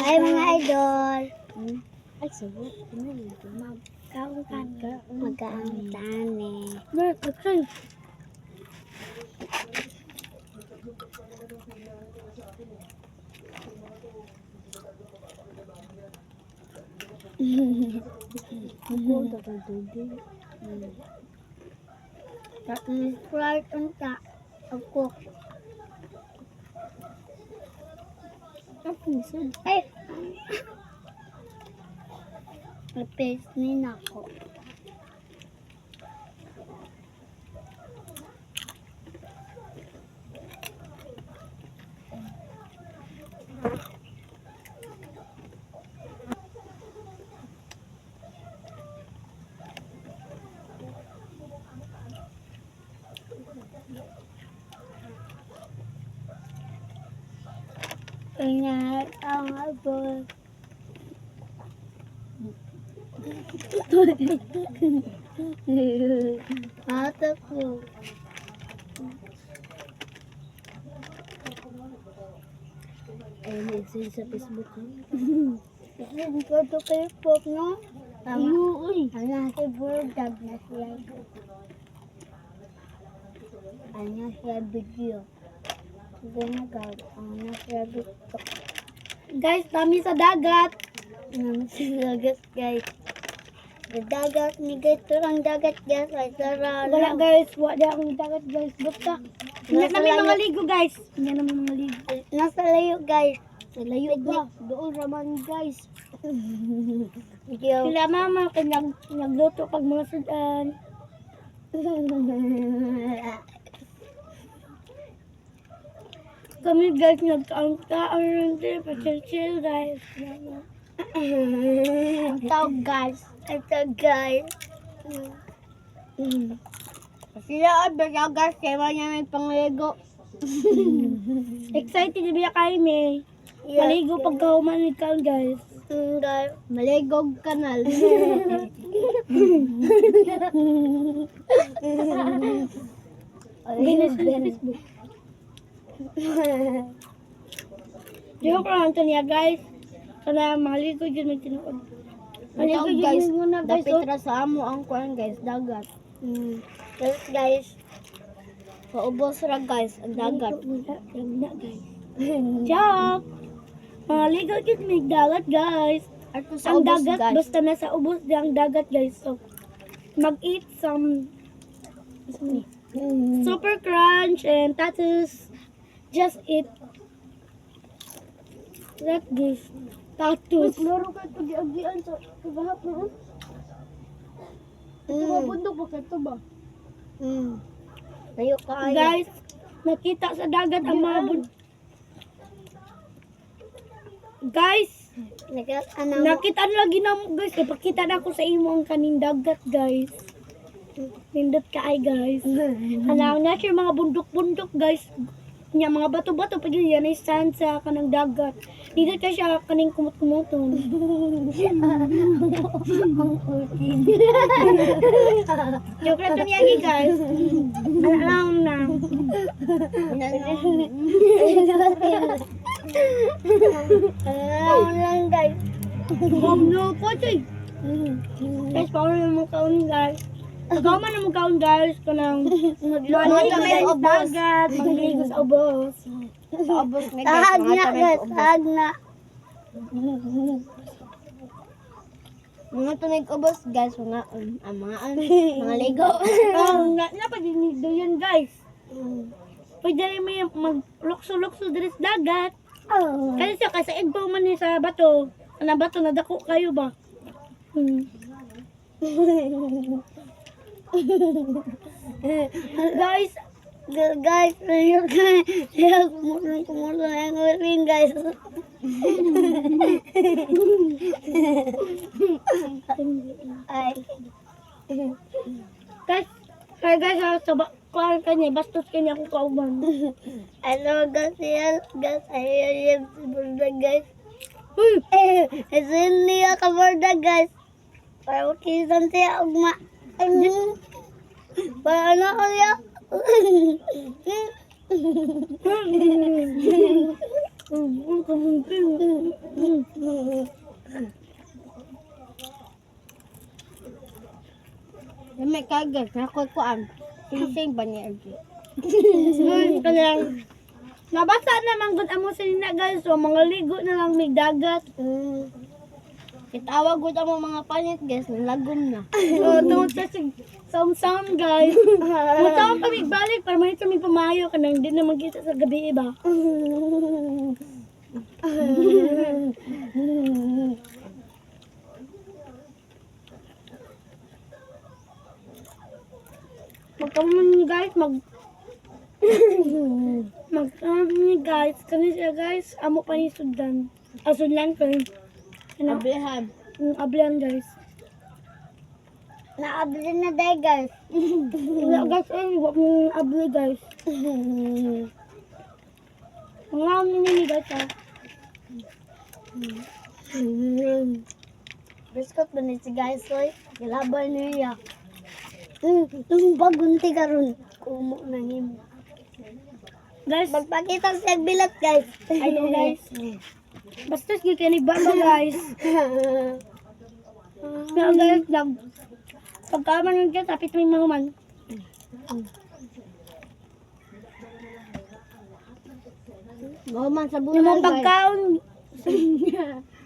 Hi mga idol. Ay, sabot. Magkaungkan ka. Magkaungkan eh. Bakit? Ako, tatagdugin. Sprite unta. Ako. Ay! Napis ni nako. Ingat ang abot. Mata ko. Ay, nag-send sa Facebook ha? Hindi ko ito Facebook, no? Uy! Ano si Burdag na siya. Ano siya video. Ginagawa. Ano siya TikTok. Guys, kami sa dagat. Ano siya dagat, guys. Sa dagat ni guys. Turang dagat, guys. Ay, sarang. Wala guys, wala akong dagat guys. Basta, hindi Nasa namin layo. mga ligo guys. Hindi namin mga ligo. Nasa layo, guys. Sa layo ba? Doon raman guys. Video. Sila mama, nagluto pag mga sudan. Kami guys, nagkaang-kaang din. Pa-chill guys. Ito, guys. Ito, guys. Sila ay bigla guys, kaya niya may pangligo. Excited na biya kayo may. Maligo pagkahumanig ka guys. Guys. Maligog kanal. Facebook. Joke lang ito niya guys. Kana maligo yun may tinuod. Maligo Ito, yun guys. muna guys. Dapit Dapit ra sa amo ang kuan guys, dagat. Yes, guys. Paubos ra guys, ang dagat. Dagat guys. Joke! Maligo yun may dagat guys. Ato sa Ang ubos, dagat, guys. basta nasa ubos di ang dagat guys. So, mag-eat some super crunch and tatus. Just eat. Like this. Tatus. Laro ka ito giagian sa kagahap mo. Ito ba bundok ba ito ba? Layo ka ayo. Guys, nakita sa dagat ang mga Guys, nakita lagi na mo guys. Ipakita na ako sa imo ang kaning dagat guys. Nindot ka ay guys. Alam na siya mga bundok-bundok guys. Nya mga bato-bato pag yan ay sand sa kanang dagat. Nindot ka siya kaning kumot-kumuton. Joke lang ito niya guys. Alam na. Alam lang, guys. No po choy. Guys, paano naman kaon guys? Pagawa man naman kaon guys kanang Maligo maligo sa sa ubos. dagat, magligo sa ubos. Sa ubos ni guys. Tahag na, guys. Tahag na. Mga tunig ubos guys, mga ligo. Na pa din yun guys. Pwede rin may maglukso-lukso diri sa dagat. Kasi siya kasi egbo man ni sa bato. Ana bato na dako kayo ba? Guys, Guys, layo ka. Layo, kumulong ang uling, guys. Ay. guys, kaya guys, sa kuhaan kanya, bastos kanya akong kauban. Ano, guys, yan. Guys, ayun yung si Burda, guys. Uy! Asin niya ka Burda, guys. Para makisan siya, ugma. Para ano ko niya? May kagas, nakukuan. Sinising ba niya? Kanang nabasa naman gud amo sa nina guys, so mga ligo na lang may dagat. Kitawag gud ang mga panit guys, nalagom na. So tungod sa sound guys. Mutaon pa balik para may kami pamayo kanang di na magkita sa gabi iba. Magkamun guys, magkamun guys, kani siya guys, amo pa ni Sudan. Sudlan ko. Ano? Ablehan. Ablan guys. Naabli na day guys. Wala guys, wag mong abli guys. Mga ni guys ha. Biskot ba ni si guys oy? Galaban niya. Tung bagunti karon. Kumo na him. Guys, Magpakita sa bilat guys. ayun guys. Basta sige kani ba guys. Pero guys, pagkaman ng guys, tapit may mahuman. Mahuman sa Yung bulan mga guys. pagkaon,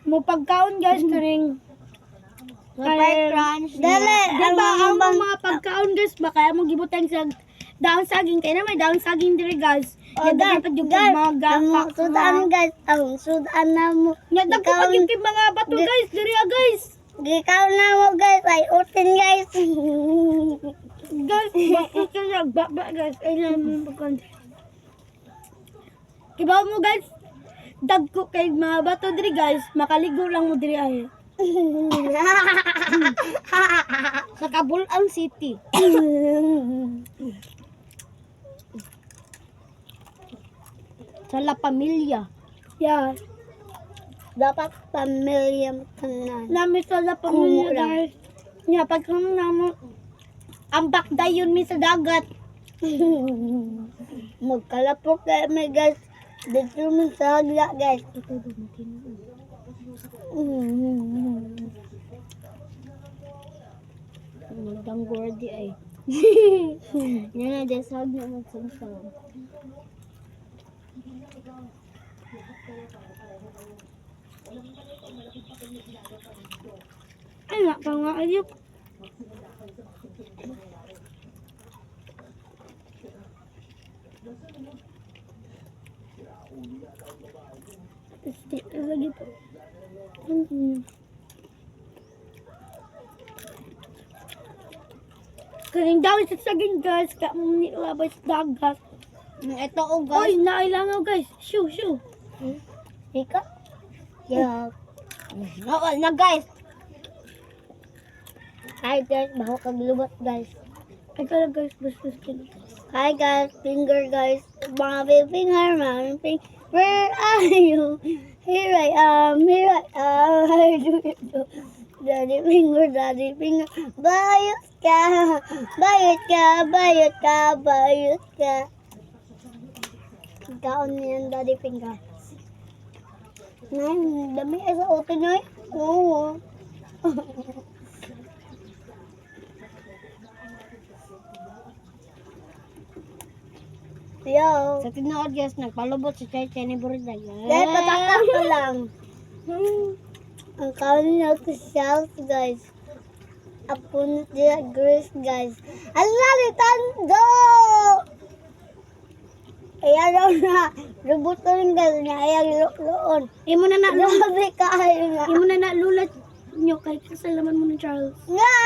mga pagkaon guys, karing Kapay crunch. Dali. di ba ang mga pagkaon guys, baka mo gibutang sa daon saging, kaya na may daon saging dire guys. Yadagyan pa yung mga Ang sudan guys. Ang sudan na mo. Yadagyan pa yung mga bato guys, dire guys. Gikaw na mo guys. Ay utin guys. Guys, bakit ka nagbaba guys, ay naman pagkaon. Kibaw mo guys, dagko kay mga bato dire guys, makaligo lang mo dire ay. Sa Kabulan City. Sa La Pamilya. Yeah. Dapat pamilya tanan. Nami sa la pamilya Kumo lang. guys. Nya pag kamo namo ang bakdayon mi sa dagat. Magkalapok kayo may guys. Dito mo sa hagla guys. Magdanggor di ay. Yan na dyan sa hagla magsangsang. Ay nga pa nga ayop. Stick lagi po. Kaning daw sa saging guys, ka mo ni labay sa dagat. Ito o Oy, guys. nailangaw guys. Shoo, shoo. Ika? Yeah. Nawal na guys. Hi guys, baho kag lubat guys. Ay kala guys, bus kin. Hi guys, finger guys. Mga finger, mga finger. Where are you? Here I am, here I am. How do you do? Daddy finger. Bayot ka, bayot ka, bayot ka, bayot ka. Kaon niyan, daddy finger. Nay, dami ay sa otin niya. Oo. Yo. Sa tinood guys, nagpalubot si Chay Chay ni Buriday. Dahil patakak ko lang. Ang kaon niya sa shells guys. Apunot niya Grace guys. Alalitan do! Ayan daw na. Lubot ko rin guys niya. Ayan loon. Imo na na Grabe kayo nga. imo na na lulat nyo kay kasalaman mo ni Charles. Nga!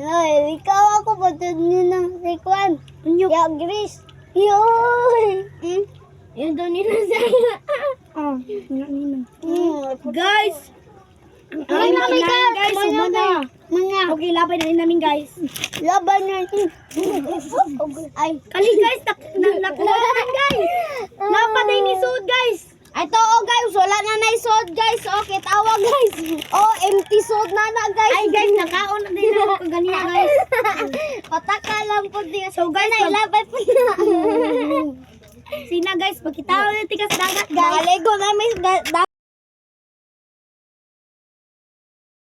Ay, ikaw ako patod niyo ng sikwan. Nyo. Ya Grace. Yoy! Yan daw nila sa. Oh, nga. Guys, Ay, namin guys, umana. Mga Okay, laban na rin namin guys. laban natin. Ay, Kali guys, nakuha naman guys. Napaday ni Sud guys. ay to oh guys, wala na naisod guys. Okay, tawa guys. Oh, empty sod na guys. Ay guys, nakaon na din ako ganyan guys. Pataka lang po din. So guys, Ilabay po na. Sina guys, pagkita ulit ka sa dagat guys. Mga Lego namin